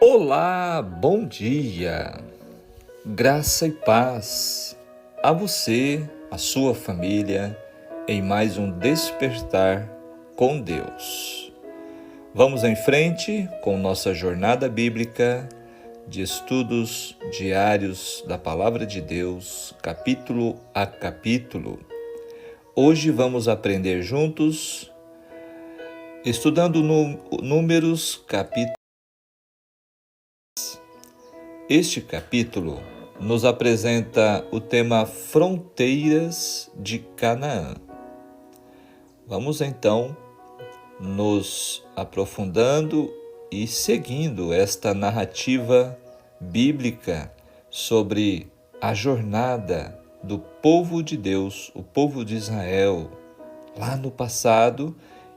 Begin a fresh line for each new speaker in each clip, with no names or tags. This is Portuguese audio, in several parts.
Olá, bom dia, graça e paz a você, a sua família, em mais um despertar com Deus. Vamos em frente com nossa jornada bíblica de estudos diários da Palavra de Deus, capítulo a capítulo. Hoje vamos aprender juntos, estudando Números, capítulo. Este capítulo nos apresenta o tema Fronteiras de Canaã. Vamos então nos aprofundando e seguindo esta narrativa bíblica sobre a jornada do povo de Deus, o povo de Israel, lá no passado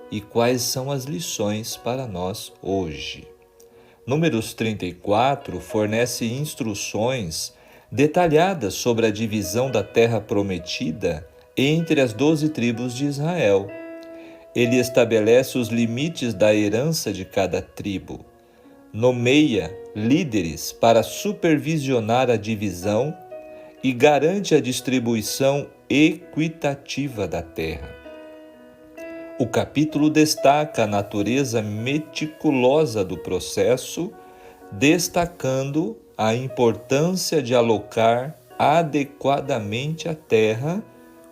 e quais são as lições para nós hoje. Números 34 fornece instruções detalhadas sobre a divisão da terra prometida entre as 12 tribos de Israel. Ele estabelece os limites da herança de cada tribo, nomeia líderes para supervisionar a divisão e garante a distribuição equitativa da terra. O capítulo destaca a natureza meticulosa do processo, destacando a importância de alocar adequadamente a terra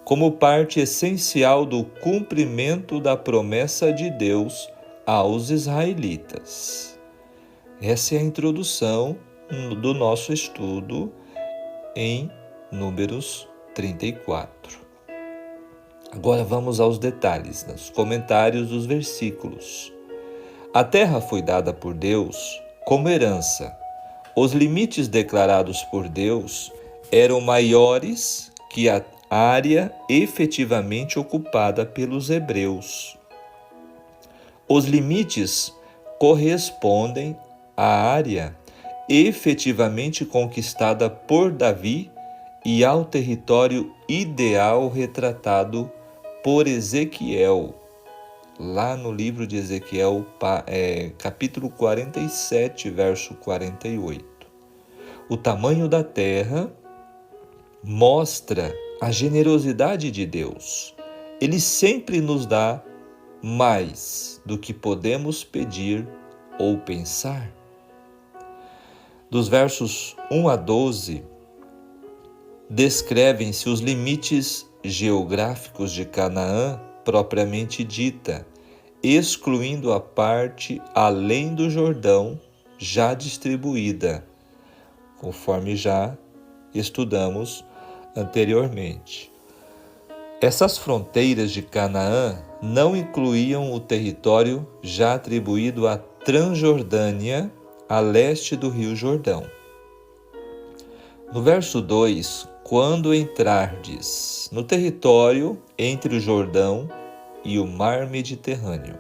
como parte essencial do cumprimento da promessa de Deus aos israelitas. Essa é a introdução do nosso estudo em Números 34. Agora vamos aos detalhes, nos comentários dos versículos. A terra foi dada por Deus como herança. Os limites declarados por Deus eram maiores que a área efetivamente ocupada pelos hebreus. Os limites correspondem à área efetivamente conquistada por Davi e ao território ideal retratado por Ezequiel, lá no livro de Ezequiel, capítulo 47, verso 48. O tamanho da terra mostra a generosidade de Deus. Ele sempre nos dá mais do que podemos pedir ou pensar. Dos versos 1 a 12, descrevem-se os limites geográficos de Canaã propriamente dita, excluindo a parte além do Jordão já distribuída, conforme já estudamos anteriormente. Essas fronteiras de Canaã não incluíam o território já atribuído à Transjordânia, a leste do Rio Jordão. No verso 2, quando entrardes no território entre o Jordão e o mar Mediterrâneo.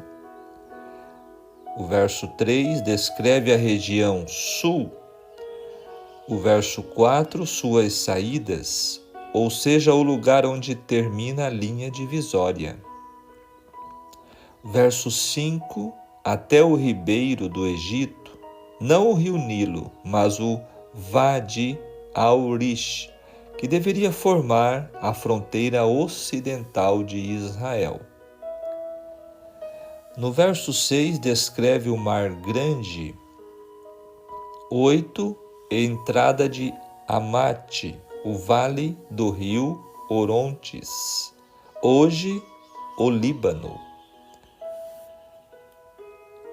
O verso 3 descreve a região sul. O verso 4, suas saídas, ou seja, o lugar onde termina a linha divisória. Verso 5, até o ribeiro do Egito, não o rio Nilo, mas o Vadi Aurish, que deveria formar a fronteira ocidental de Israel. No verso 6, descreve o Mar Grande. 8, entrada de Amate, o vale do rio Orontes, hoje o Líbano.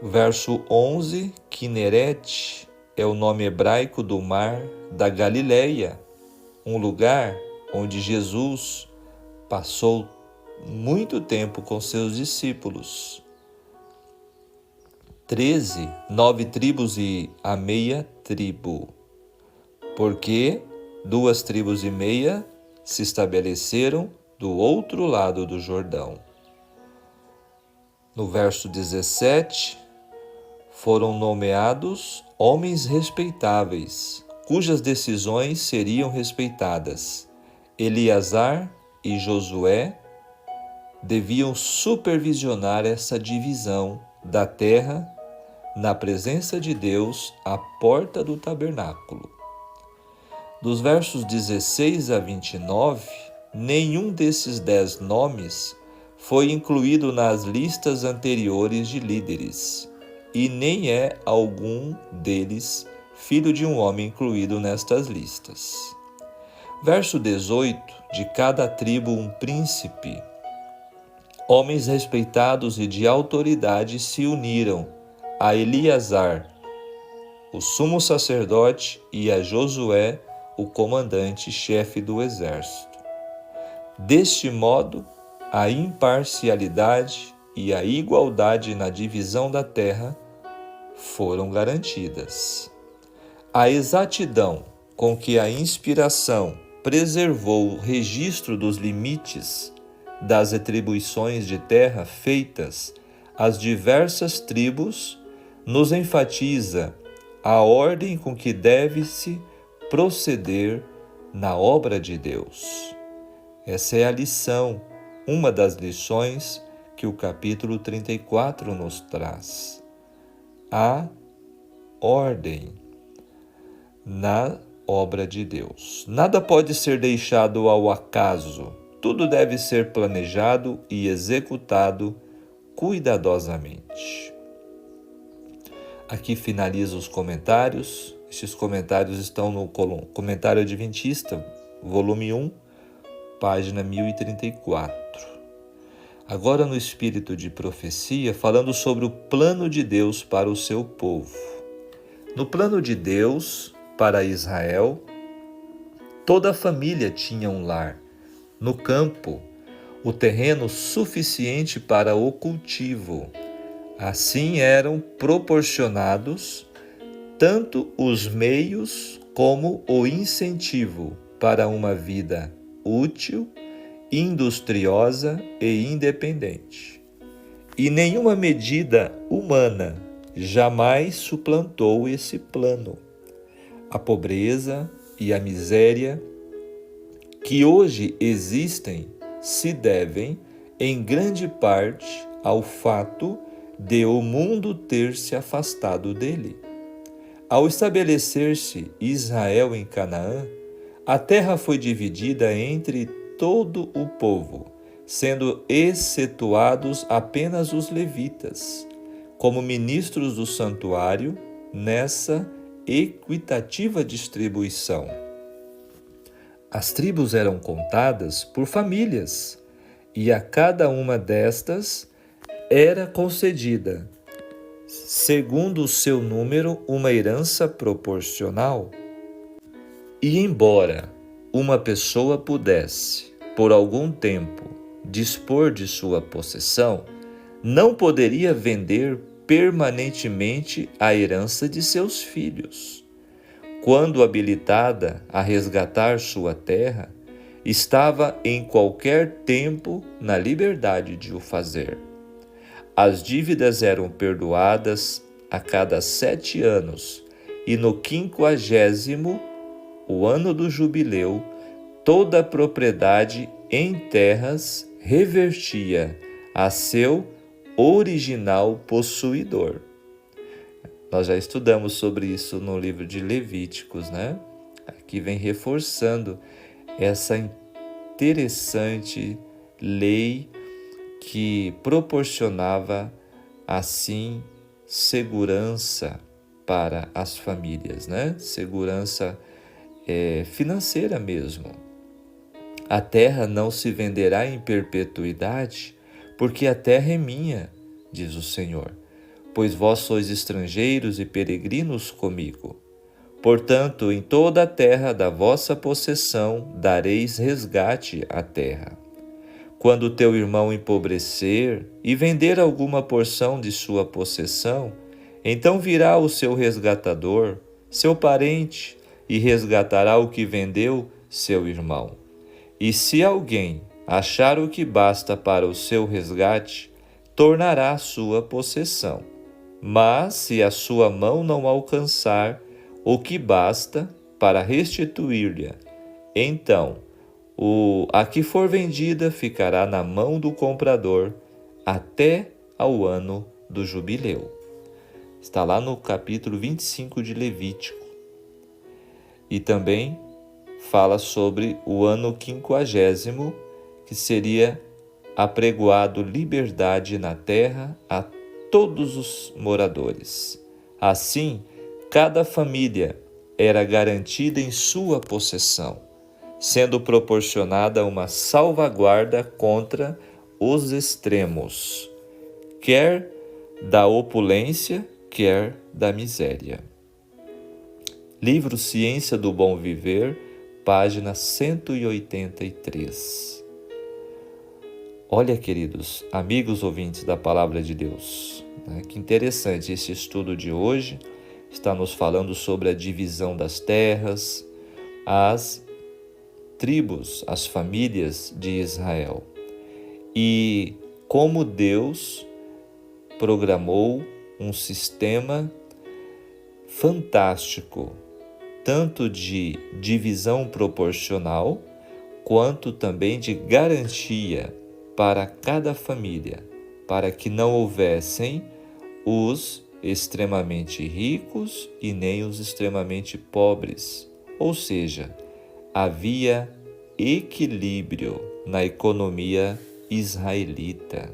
Verso 11, Kineret é o nome hebraico do mar da Galileia, um lugar onde Jesus passou muito tempo com seus discípulos. 13, 9 tribos e a meia tribo, porque 2 tribos e meia se estabeleceram do outro lado do Jordão. No verso 17, foram nomeados homens respeitáveis, cujas decisões seriam respeitadas. Eleazar e Josué deviam supervisionar essa divisão da terra na presença de Deus à porta do tabernáculo. Dos versos 16 a 29, nenhum desses 10 nomes foi incluído nas listas anteriores de líderes, e nem é algum deles filho de um homem incluído nestas listas. Verso 18, de cada tribo um príncipe. Homens respeitados e de autoridade se uniram a Eleazar, o sumo sacerdote, e a Josué, o comandante-chefe do exército. Deste modo, a imparcialidade e a igualdade na divisão da terra foram garantidas. A exatidão com que a inspiração preservou o registro dos limites das atribuições de terra feitas às diversas tribos nos enfatiza a ordem com que deve-se proceder na obra de Deus. Essa é a lição, uma das lições que o capítulo 34 nos traz. A ordem na obra de Deus. Nada pode ser deixado ao acaso. Tudo deve ser planejado e executado cuidadosamente. Aqui finalizo os comentários. Estes comentários estão no Comentário Adventista, volume 1, página 1034. Agora no espírito de profecia, falando sobre o plano de Deus para o seu povo. No plano de Deus para Israel, toda a família tinha um lar. No campo, o terreno suficiente para o cultivo. Assim eram proporcionados tanto os meios como o incentivo para uma vida útil, industriosa e independente. E nenhuma medida humana jamais suplantou esse plano. A pobreza e a miséria que hoje existem se devem, em grande parte, ao fato de o mundo ter se afastado dele. Ao estabelecer-se Israel em Canaã, a terra foi dividida entre todo o povo, sendo excetuados apenas os levitas, como ministros do santuário, nessa equitativa distribuição. As tribos eram contadas por famílias, e a cada uma destas era concedida, segundo o seu número, uma herança proporcional. E embora uma pessoa pudesse, por algum tempo, dispor de sua possessão, não poderia vender permanentemente a herança de seus filhos. Quando habilitada a resgatar sua terra, estava em qualquer tempo na liberdade de o fazer. As dívidas eram perdoadas a cada 7 anos, e no 50º, o ano do jubileu, toda a propriedade em terras revertia a seu original possuidor. Nós já estudamos sobre isso no livro de Levíticos, né? Aqui vem reforçando essa interessante lei que proporcionava, assim, segurança para as famílias, né? Segurança financeira mesmo. A terra não se venderá em perpetuidade, porque a terra é minha, diz o Senhor, pois vós sois estrangeiros e peregrinos comigo. Portanto, em toda a terra da vossa possessão dareis resgate à terra. Quando teu irmão empobrecer e vender alguma porção de sua possessão, então virá o seu resgatador, seu parente, e resgatará o que vendeu seu irmão. E se alguém achar o que basta para o seu resgate, tornará a sua possessão. Mas se a sua mão não alcançar o que basta para restituir-lhe, então a que for vendida ficará na mão do comprador até ao ano do jubileu. Está lá no capítulo 25 de Levítico. E também fala sobre o ano 50º, que seria apregoado liberdade na terra a todos os moradores. Assim, cada família era garantida em sua possessão, sendo proporcionada uma salvaguarda contra os extremos, quer da opulência, quer da miséria. Livro Ciência do Bom Viver, página 183. Olha, queridos amigos ouvintes da Palavra de Deus, que interessante, esse estudo de hoje está nos falando sobre a divisão das terras, as tribos, as famílias de Israel e como Deus programou um sistema fantástico, tanto de divisão proporcional, quanto também de garantia para cada família, para que não houvessem os extremamente ricos e nem os extremamente pobres. Ou seja, havia equilíbrio na economia israelita.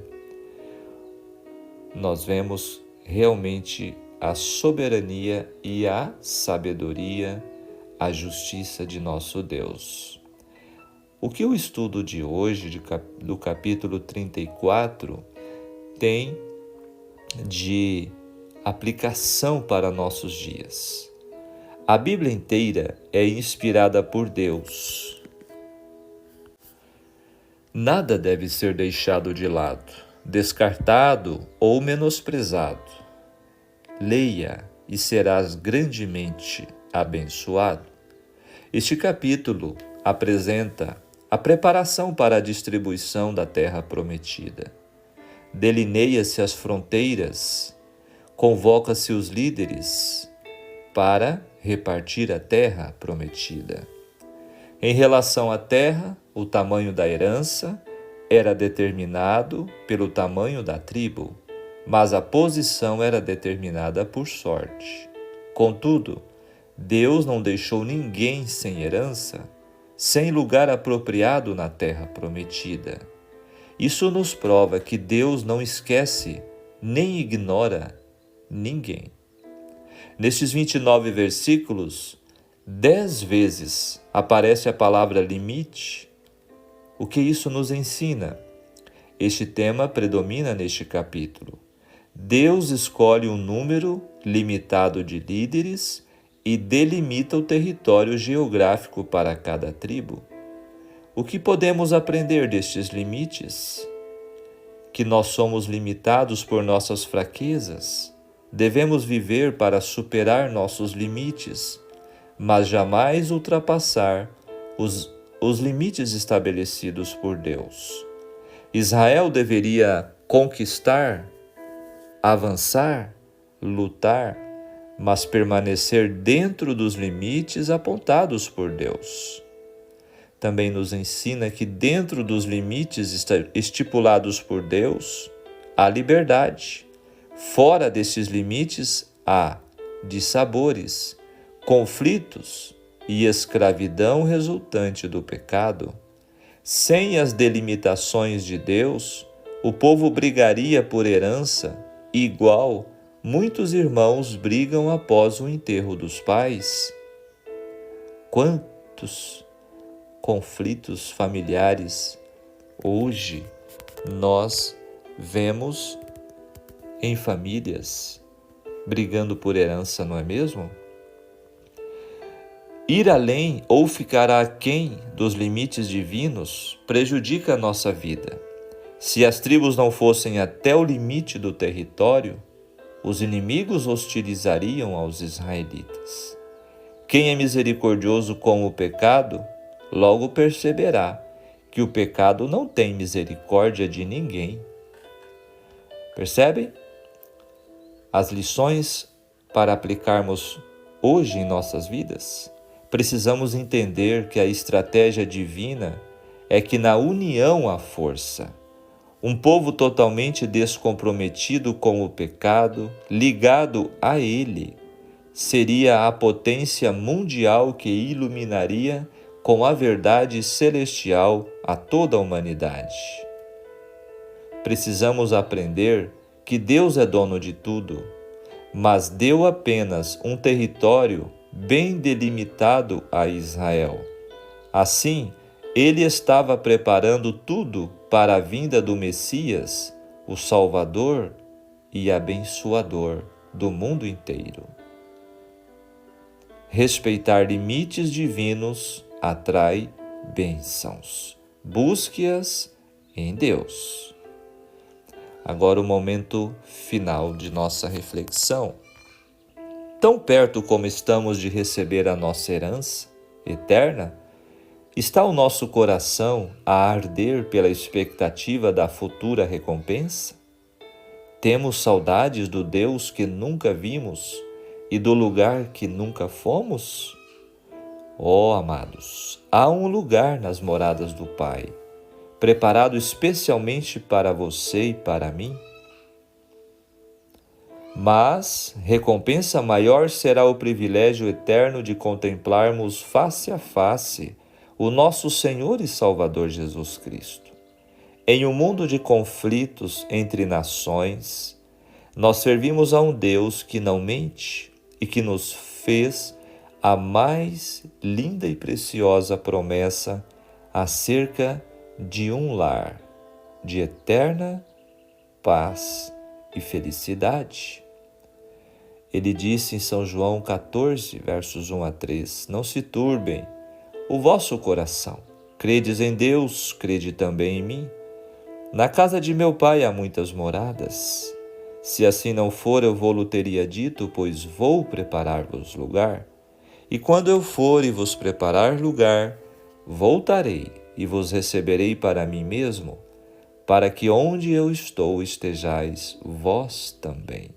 Nós vemos realmente a soberania e a sabedoria, a justiça de nosso Deus. O que o estudo de hoje, do capítulo 34, tem de aplicação para nossos dias? A Bíblia inteira é inspirada por Deus. Nada deve ser deixado de lado, descartado ou menosprezado. Leia e serás grandemente abençoado. Este capítulo apresenta a preparação para a distribuição da terra prometida. Delineia-se as fronteiras, convoca-se os líderes para repartir a terra prometida. Em relação à terra, o tamanho da herança era determinado pelo tamanho da tribo, mas a posição era determinada por sorte. Contudo, Deus não deixou ninguém sem herança, sem lugar apropriado na terra prometida. Isso nos prova que Deus não esquece nem ignora ninguém. Nestes 29 versículos, 10 vezes aparece a palavra limite. O que isso nos ensina? Este tema predomina neste capítulo. Deus escolhe um número limitado de líderes e delimita o território geográfico para cada tribo. O que podemos aprender destes limites? Que nós somos limitados por nossas fraquezas. Devemos viver para superar nossos limites, mas jamais ultrapassar os limites estabelecidos por Deus. Israel deveria conquistar, avançar, lutar, mas permanecer dentro dos limites apontados por Deus. Também nos ensina que dentro dos limites estipulados por Deus, há liberdade. Fora desses limites, há dissabores, conflitos e escravidão resultante do pecado. Sem as delimitações de Deus, o povo brigaria por herança igual muitos irmãos brigam após o enterro dos pais. Quantos conflitos familiares hoje nós vemos em famílias brigando por herança, não é mesmo? Ir além ou ficar aquém dos limites divinos prejudica a nossa vida. Se as tribos não fossem até o limite do território, os inimigos hostilizariam aos israelitas. Quem é misericordioso com o pecado, logo perceberá que o pecado não tem misericórdia de ninguém. Percebem? As lições para aplicarmos hoje em nossas vidas? Precisamos entender que a estratégia divina é que na união há força. Um povo totalmente descomprometido com o pecado, ligado a ele, seria a potência mundial que iluminaria com a verdade celestial a toda a humanidade. Precisamos aprender que Deus é dono de tudo, mas deu apenas um território bem delimitado a Israel. Assim, ele estava preparando tudo para a vinda do Messias, o Salvador e abençoador do mundo inteiro. Respeitar limites divinos atrai bênçãos. Busque-as em Deus. Agora o momento final de nossa reflexão. Tão perto como estamos de receber a nossa herança eterna, está o nosso coração a arder pela expectativa da futura recompensa? Temos saudades do Deus que nunca vimos e do lugar que nunca fomos? Ó, amados, há um lugar nas moradas do Pai, preparado especialmente para você e para mim. Mas recompensa maior será o privilégio eterno de contemplarmos face a face o nosso Senhor e Salvador Jesus Cristo. Em um mundo de conflitos entre nações, nós servimos a um Deus que não mente e que nos fez a mais linda e preciosa promessa acerca de um lar de eterna paz e felicidade. Ele disse em São João 14, versos 1 a 3, não se turbem o vosso coração. Credes em Deus, crede também em mim. Na casa de meu Pai há muitas moradas. Se assim não for, eu vou-lo teria dito, pois vou preparar-vos lugar. E quando eu for e vos preparar lugar, voltarei e vos receberei para mim mesmo, para que onde eu estou estejais vós também.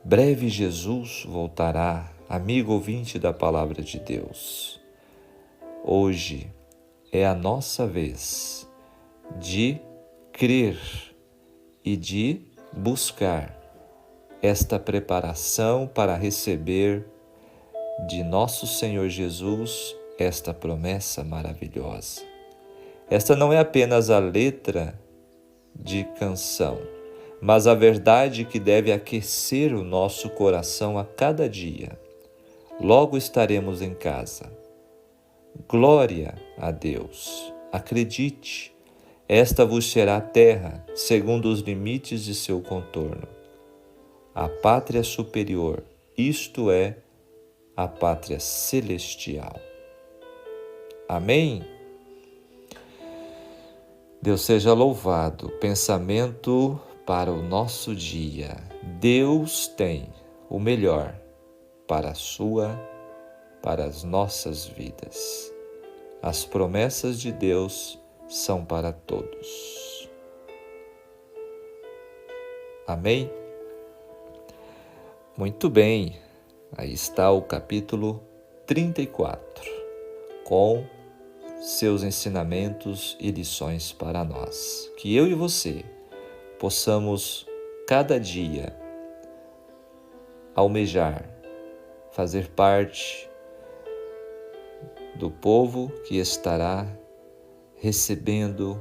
Breve Jesus voltará, amigo ouvinte da Palavra de Deus. Hoje é a nossa vez de crer e de buscar esta preparação para receber de nosso Senhor Jesus esta promessa maravilhosa. Esta não é apenas a letra de canção, mas a verdade que deve aquecer o nosso coração a cada dia. Logo estaremos em casa. Glória a Deus. Acredite, esta vos será terra, segundo os limites de seu contorno. A pátria superior, isto é, a pátria celestial. Amém? Deus seja louvado. Pensamento para o nosso dia. Deus tem o melhor para as nossas vidas. As promessas de Deus são para todos. Amém? Muito bem, aí está o capítulo 34, com seus ensinamentos e lições para nós. Que eu e você possamos cada dia almejar, fazer parte do povo que estará recebendo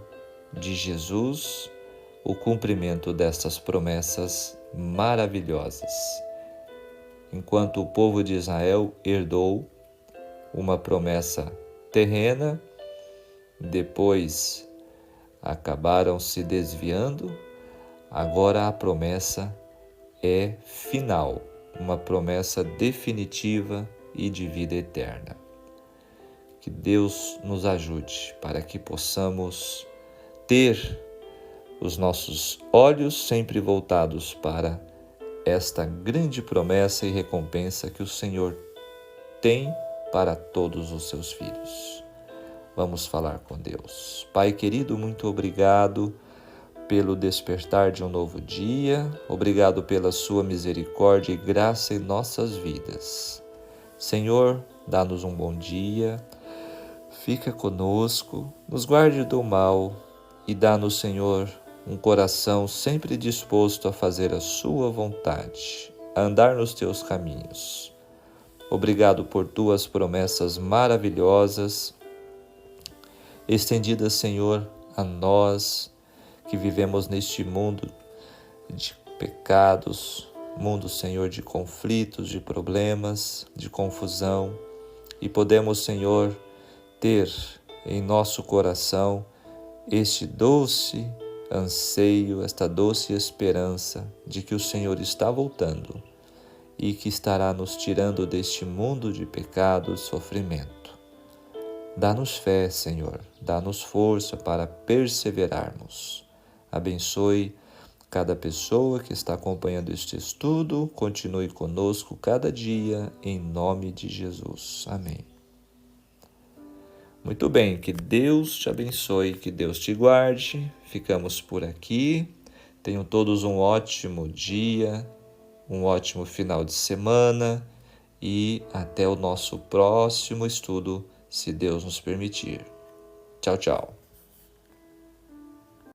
de Jesus o cumprimento destas promessas maravilhosas. Enquanto o povo de Israel herdou uma promessa terrena, depois acabaram se desviando, agora a promessa é final, uma promessa definitiva e de vida eterna. Que Deus nos ajude para que possamos ter os nossos olhos sempre voltados para esta grande promessa e recompensa que o Senhor tem para todos os seus filhos. Vamos falar com Deus. Pai querido, muito obrigado pelo despertar de um novo dia, obrigado pela sua misericórdia e graça em nossas vidas. Senhor, dá-nos um bom dia, fica conosco, nos guarde do mal e dá-nos, Senhor, um coração sempre disposto a fazer a sua vontade, a andar nos teus caminhos. Obrigado por tuas promessas maravilhosas, estendidas, Senhor, a nós que vivemos neste mundo de pecados, mundo, Senhor, de conflitos, de problemas, de confusão, e podemos, Senhor, ter em nosso coração este doce anseio, esta doce esperança de que o Senhor está voltando e que estará nos tirando deste mundo de pecado e sofrimento. Dá-nos fé, Senhor, dá-nos força para perseverarmos. Abençoe cada pessoa que está acompanhando este estudo, continue conosco cada dia, em nome de Jesus. Amém. Muito bem, que Deus te abençoe, que Deus te guarde. Ficamos por aqui. Tenham todos um ótimo dia, um ótimo final de semana e até o nosso próximo estudo, se Deus nos permitir. Tchau, tchau.